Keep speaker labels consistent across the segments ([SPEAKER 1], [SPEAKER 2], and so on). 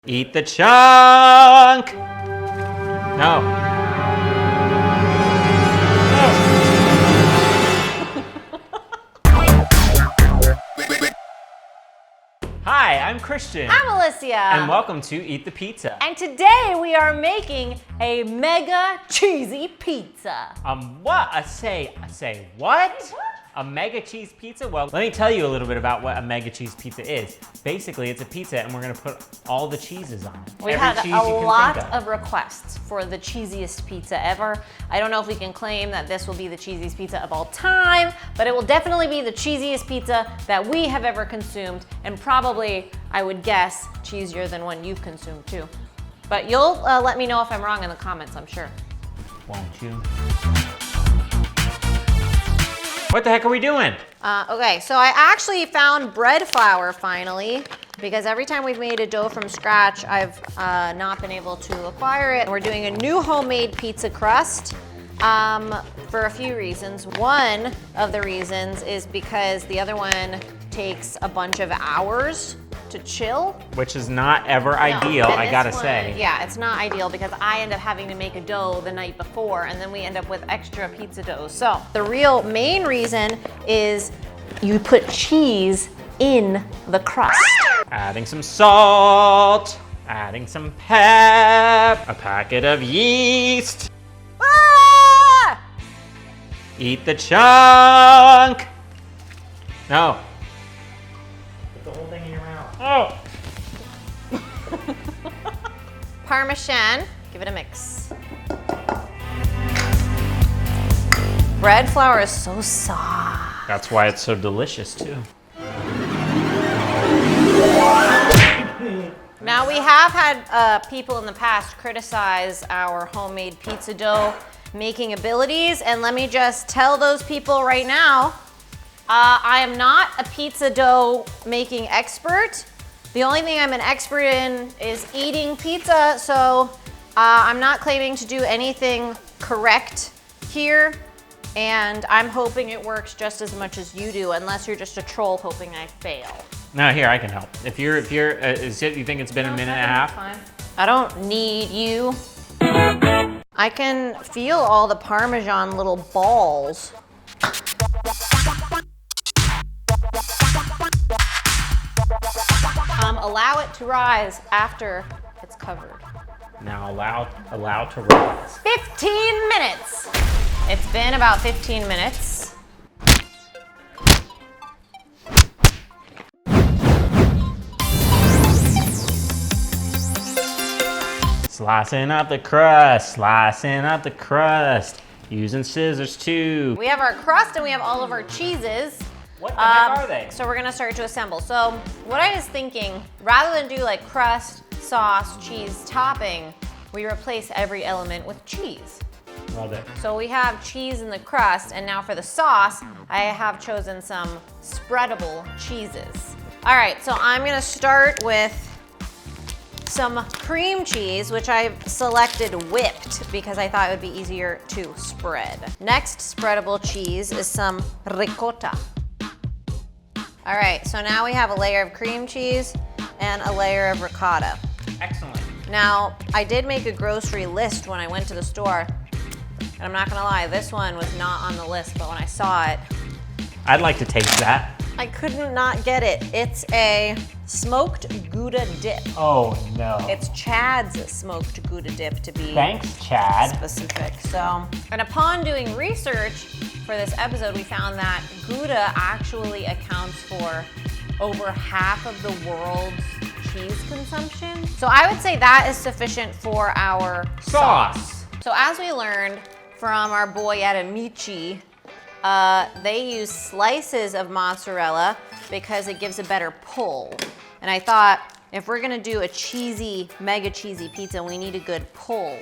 [SPEAKER 1] Eat the chunk! No. Hi, I'm Christian.
[SPEAKER 2] I'm Alicia.
[SPEAKER 1] And welcome to Eat the Pizza.
[SPEAKER 2] And today we are making a mega cheesy pizza.
[SPEAKER 1] What? I say what? A mega cheese pizza? Well, let me tell you a little bit about what a mega cheese pizza is. Basically, it's a pizza and we're gonna put all the cheeses on it.
[SPEAKER 2] We had a lot of requests for the cheesiest pizza ever. I don't know if we can claim that this will be the cheesiest pizza of all time, but it will definitely be the cheesiest pizza that we have ever consumed, and probably, I would guess, cheesier than one you've consumed too. But you'll let me know if I'm wrong in the comments, I'm sure.
[SPEAKER 1] Won't you? What the heck are we doing?
[SPEAKER 2] Okay, so I actually found bread flour finally, because every time we've made a dough from scratch, I've not been able to acquire it. We're doing a new homemade pizza crust for a few reasons. One of the reasons is because the other one takes a bunch of hours to chill.
[SPEAKER 1] Which is not ever ideal, I gotta say.
[SPEAKER 2] Yeah, it's not ideal because I end up having to make a dough the night before and then we end up with extra pizza dough. So the real main reason is you put cheese in the crust.
[SPEAKER 1] Adding some salt, adding some pep, a packet of yeast.
[SPEAKER 2] Ah!
[SPEAKER 1] Eat the chunk. No. Put the whole thing in your mouth. Oh.
[SPEAKER 2] Parmesan, give it a mix. Bread flour is so soft.
[SPEAKER 1] That's why it's so delicious too.
[SPEAKER 2] Now we have had people in the past criticize our homemade pizza dough making abilities, and let me just tell those people right now, I am not a pizza dough making expert. The only thing I'm an expert in is eating pizza, so I'm not claiming to do anything correct here, and I'm hoping it works just as much as you do, unless you're just a troll hoping I fail.
[SPEAKER 1] No, here, I can help. If you're, is it, you think it's been a minute and a half?
[SPEAKER 2] Fine. I don't need you. I can feel all the Parmesan little balls. Allow it to rise after it's covered.
[SPEAKER 1] Now allow to rise.
[SPEAKER 2] 15 minutes. It's been about 15 minutes.
[SPEAKER 1] Slicing up the crust, slicing up the crust. Using scissors too.
[SPEAKER 2] We have our crust and we have all of our cheeses.
[SPEAKER 1] What the heck are they?
[SPEAKER 2] So we're gonna start to assemble. So what I was thinking, rather than do like crust, sauce, cheese, topping, we replace every element with cheese.
[SPEAKER 1] Love it.
[SPEAKER 2] So we have cheese in the crust, and now for the sauce, I have chosen some spreadable cheeses. All right, so I'm gonna start with some cream cheese, which I've selected whipped because I thought it would be easier to spread. Next spreadable cheese is some ricotta. All right, so now we have a layer of cream cheese and a layer of ricotta.
[SPEAKER 1] Excellent.
[SPEAKER 2] Now, I did make a grocery list when I went to the store, and I'm not gonna lie, this one was not on the list, but when I saw it,
[SPEAKER 1] I'd like to taste that.
[SPEAKER 2] I couldn't not get it. It's a smoked Gouda dip.
[SPEAKER 1] Oh no.
[SPEAKER 2] It's Chad's smoked Gouda dip to be
[SPEAKER 1] Thanks, Chad.
[SPEAKER 2] specific. So, and upon doing research for this episode, we found that Gouda actually accounts for over half of the world's cheese consumption. So I would say that is sufficient for our sauce. So as we learned from our boy at Amici, they use slices of mozzarella because it gives a better pull. And I thought, if we're gonna do a cheesy, mega cheesy pizza, we need a good pull.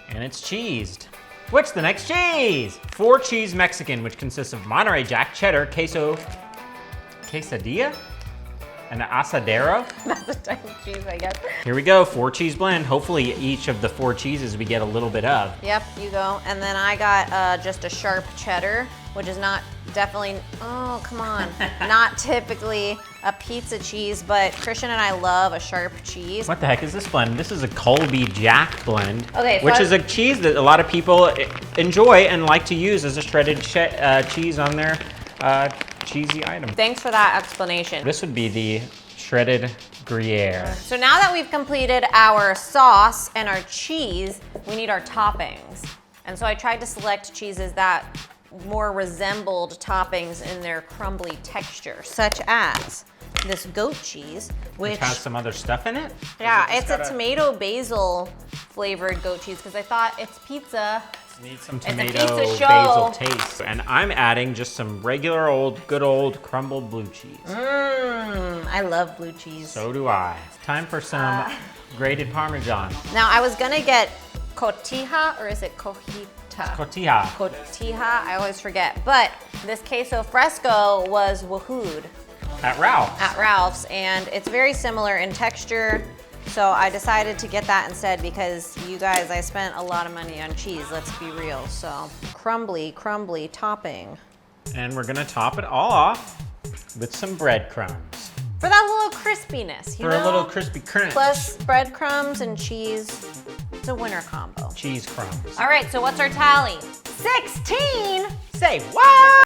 [SPEAKER 1] And it's cheesed. What's the next cheese? 4-cheese Mexican, which consists of Monterey Jack, cheddar, queso, quesadilla? An asadero.
[SPEAKER 2] That's a type of cheese, I guess.
[SPEAKER 1] Here we go, 4-cheese blend. Hopefully each of the 4 cheeses we get a little bit of.
[SPEAKER 2] Yep, you go. And then I got just a sharp cheddar, which is not oh, come on. Not typically a pizza cheese, but Christian and I love a sharp cheese.
[SPEAKER 1] What the heck is this blend? This is a Colby Jack blend,
[SPEAKER 2] Okay,
[SPEAKER 1] which is a cheese that a lot of people enjoy and like to use as a shredded cheese on their cheesy item.
[SPEAKER 2] Thanks for that explanation.
[SPEAKER 1] This would be the shredded Gruyere.
[SPEAKER 2] So now that we've completed our sauce and our cheese, we need our toppings. And so I tried to select cheeses that more resembled toppings in their crumbly texture, such as this goat cheese,
[SPEAKER 1] Which has some other stuff in it?
[SPEAKER 2] yeah,
[SPEAKER 1] Or is it
[SPEAKER 2] it's
[SPEAKER 1] just
[SPEAKER 2] a tomato basil flavored goat cheese because I thought it's pizza.
[SPEAKER 1] Need some
[SPEAKER 2] a
[SPEAKER 1] tomato
[SPEAKER 2] pizza show.
[SPEAKER 1] basil taste. And I'm adding just some regular good old crumbled blue cheese.
[SPEAKER 2] I love blue cheese.
[SPEAKER 1] So do I. Time for some grated Parmesan.
[SPEAKER 2] Now I was gonna get cotija, or is it cojita?
[SPEAKER 1] Cotija.
[SPEAKER 2] Cotija, I always forget. But this queso fresco was wahooed
[SPEAKER 1] At Ralph's.
[SPEAKER 2] at Ralph's, and it's very similar in texture. So I decided to get that instead because you guys, I spent a lot of money on cheese, let's be real. So crumbly topping.
[SPEAKER 1] And we're gonna top it all off with some breadcrumbs.
[SPEAKER 2] For that little crispiness, you
[SPEAKER 1] For
[SPEAKER 2] know?
[SPEAKER 1] a little crispy crunch.
[SPEAKER 2] Plus breadcrumbs and cheese, it's a winner combo.
[SPEAKER 1] Cheese crumbs.
[SPEAKER 2] All right, so what's our tally? 16!
[SPEAKER 1] Say what?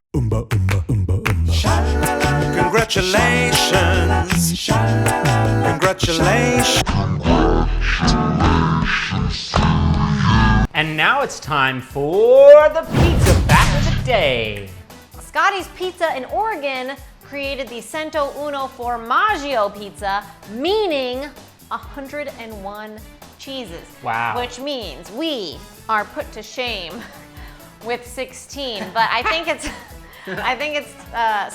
[SPEAKER 3] Congratulations. Congratulations.
[SPEAKER 1] And now it's time for the pizza fact of the day.
[SPEAKER 2] Scotty's Pizza in Oregon created the Cento Uno Formaggio pizza, meaning 101 cheeses.
[SPEAKER 1] Wow.
[SPEAKER 2] Which means we are put to shame with 16, but I think it's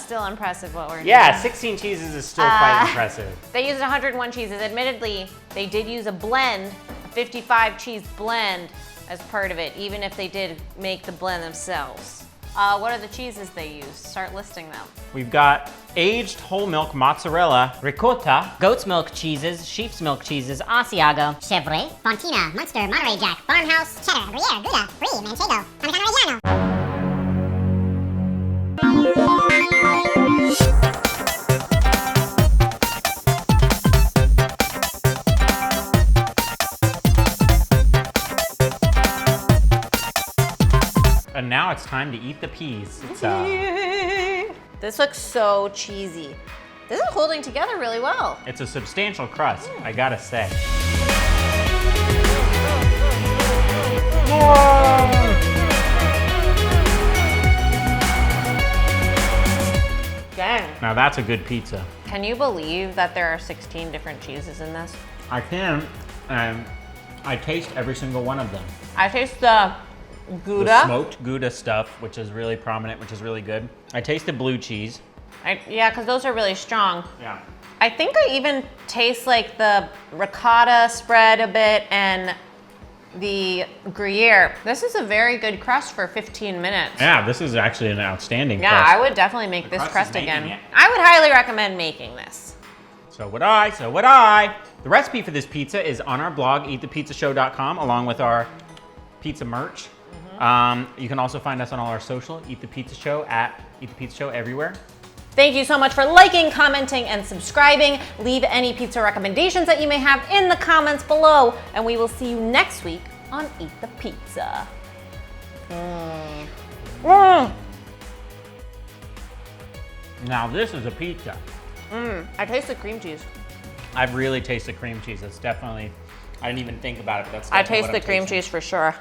[SPEAKER 2] still impressive what we're doing.
[SPEAKER 1] Yeah, 16 cheeses is still quite impressive.
[SPEAKER 2] They used 101 cheeses. Admittedly, they did use a blend, a 55 cheese blend as part of it, even if they did make the blend themselves. What are the cheeses they used? Start listing them.
[SPEAKER 1] We've got aged whole milk mozzarella, ricotta,
[SPEAKER 4] Goat's milk cheeses, sheep's milk cheeses, Asiago,
[SPEAKER 5] Chevrolet, Fontina, Munster, Monterey Jack, Farmhouse, Cheddar, Gruyere, Gouda, Brie, Manchego, Parmigiano Reggiano.
[SPEAKER 1] and now it's time to eat the peas. It's,
[SPEAKER 2] This looks so cheesy. This is holding together really well.
[SPEAKER 1] it's a substantial crust, I gotta say.
[SPEAKER 2] Dang.
[SPEAKER 1] Now that's a good pizza.
[SPEAKER 2] Can you believe that there are 16 different cheeses in this?
[SPEAKER 1] I can, and I taste every single one of them.
[SPEAKER 2] I taste the Gouda.
[SPEAKER 1] The smoked Gouda stuff, which is really prominent, which is really good. I taste the blue cheese.
[SPEAKER 2] Yeah, because those are really strong.
[SPEAKER 1] Yeah.
[SPEAKER 2] I think I even taste like the ricotta spread a bit and the Gruyere. This is a very good crust for 15 minutes.
[SPEAKER 1] Yeah, this is actually an outstanding
[SPEAKER 2] Yeah,
[SPEAKER 1] crust.
[SPEAKER 2] I would definitely make this
[SPEAKER 1] crust is
[SPEAKER 2] crust
[SPEAKER 1] making
[SPEAKER 2] again.
[SPEAKER 1] it.
[SPEAKER 2] I would highly recommend making this.
[SPEAKER 1] So would I, so would I. The recipe for this pizza is on our blog, eatthepizzashow.com, along with our pizza merch. You can also find us on all our social, Eat the Pizza Show, at Eat the Pizza Show everywhere.
[SPEAKER 2] Thank you so much for liking, commenting, and subscribing. Leave any pizza recommendations that you may have in the comments below, and we will see you next week on Eat the Pizza.
[SPEAKER 1] Now this is a pizza.
[SPEAKER 2] I taste the cream cheese.
[SPEAKER 1] I really taste the cream cheese. That's definitely, I didn't even think about it, but that's
[SPEAKER 2] I
[SPEAKER 1] definitely
[SPEAKER 2] taste
[SPEAKER 1] what
[SPEAKER 2] the
[SPEAKER 1] I'm
[SPEAKER 2] cream
[SPEAKER 1] tasting.
[SPEAKER 2] cheese for sure.